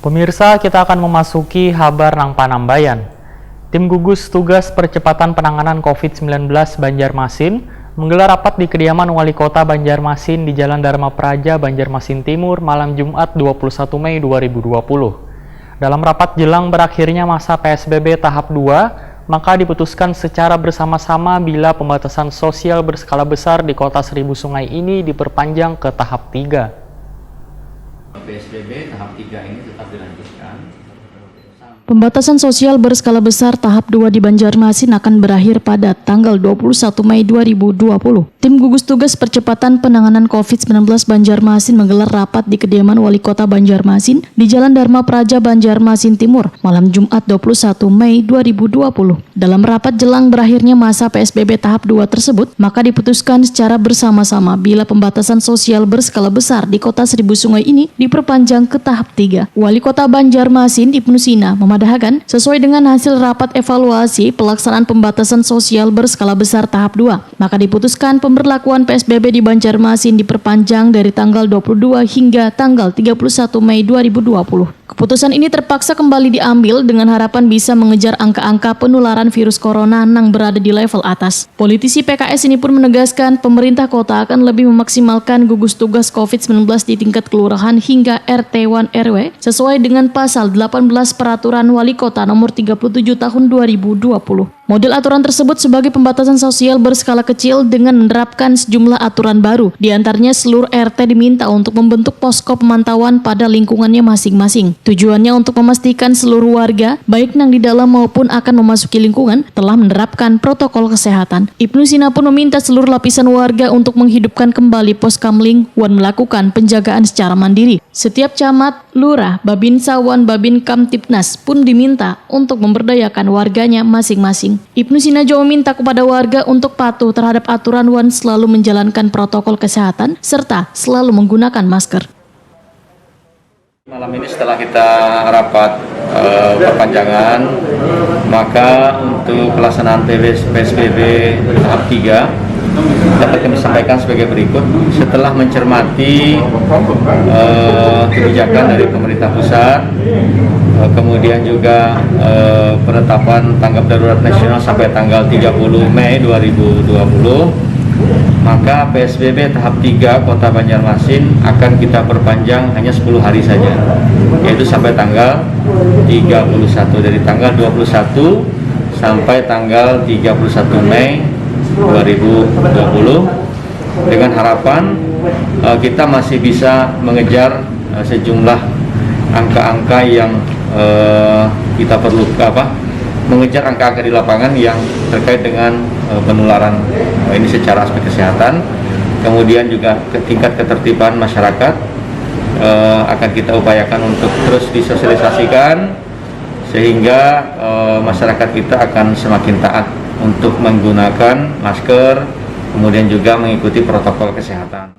Pemirsa, kita akan memasuki Habar Nang Panambayan. Tim gugus tugas percepatan penanganan COVID-19 Banjarmasin menggelar rapat di kediaman Wali Kota Banjarmasin di Jalan Dharma Praja, Banjarmasin Timur, malam Jumat 21 Mei 2020. Dalam rapat jelang berakhirnya masa PSBB tahap 2, maka diputuskan secara bersama-sama bila pembatasan sosial berskala besar di Kota Seribu Sungai ini diperpanjang ke tahap 3. PSBB tahap 3 ini tetap dilanjutkan. Pembatasan sosial berskala besar tahap 2 di Banjarmasin akan berakhir pada tanggal 21 Mei 2020. Tim gugus tugas percepatan penanganan COVID-19 Banjarmasin menggelar rapat di kediaman Wali Kota Banjarmasin di Jalan Dharma Praja, Banjarmasin Timur, malam Jumat 21 Mei 2020. Dalam rapat jelang berakhirnya masa PSBB tahap 2 tersebut, maka diputuskan secara bersama-sama bila pembatasan sosial berskala besar di Kota Seribu Sungai ini diperpanjang ke tahap 3. Wali Kota Banjarmasin Ibnu Sina memadahkan sesuai dengan hasil rapat evaluasi pelaksanaan pembatasan sosial berskala besar tahap 2, maka diputuskan pemberlakuan PSBB di Banjarmasin diperpanjang dari tanggal 22 hingga tanggal 31 Mei 2020. Keputusan ini terpaksa kembali diambil dengan harapan bisa mengejar angka-angka penularan virus corona yang berada di level atas. Politisi PKS ini pun menegaskan pemerintah kota akan lebih memaksimalkan gugus tugas COVID-19 di tingkat kelurahan hingga RT 1 RW sesuai dengan pasal 18 Peraturan Wali Kota nomor 37 tahun 2020. Model aturan tersebut sebagai pembatasan sosial berskala kecil dengan menerapkan sejumlah aturan baru. Di antaranya seluruh RT diminta untuk membentuk posko pemantauan pada lingkungannya masing-masing. Tujuannya untuk memastikan seluruh warga, baik yang di dalam maupun akan memasuki lingkungan, telah menerapkan protokol kesehatan. Ibnu Sina pun meminta seluruh lapisan warga untuk menghidupkan kembali Poskamling dan melakukan penjagaan secara mandiri. Setiap camat, lurah, babinsa, wan babin kamtipnas pun diminta untuk memberdayakan warganya masing-masing. Ibnu Sina juga meminta kepada warga untuk patuh terhadap aturan wan selalu menjalankan protokol kesehatan serta selalu menggunakan masker. Malam ini setelah kita rapat perpanjangan, maka untuk pelaksanaan PSBB tahap 3 dapat kami sampaikan sebagai berikut. Setelah mencermati kebijakan dari pemerintah pusat, kemudian juga penetapan tanggap darurat nasional sampai tanggal 30 Mei 2020, maka PSBB tahap 3 Kota Banjarmasin akan kita perpanjang hanya 10 hari saja, yaitu sampai tanggal 31, dari tanggal 21 sampai tanggal 31 Mei 2020, dengan harapan kita masih bisa mengejar sejumlah angka-angka yang kita perlu mengejar angka-angka di lapangan yang terkait dengan penularan ini secara aspek kesehatan. Kemudian juga tingkat ketertiban masyarakat akan kita upayakan untuk terus disosialisasikan sehingga masyarakat kita akan semakin taat untuk menggunakan masker, kemudian juga mengikuti protokol kesehatan.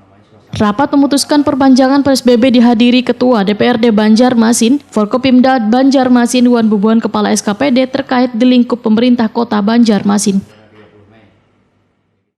Rapat memutuskan perpanjangan PSBB dihadiri Ketua DPRD Banjarmasin, Forkopimda Banjarmasin, Wan Bubuan Kepala SKPD terkait di lingkup pemerintah Kota Banjarmasin.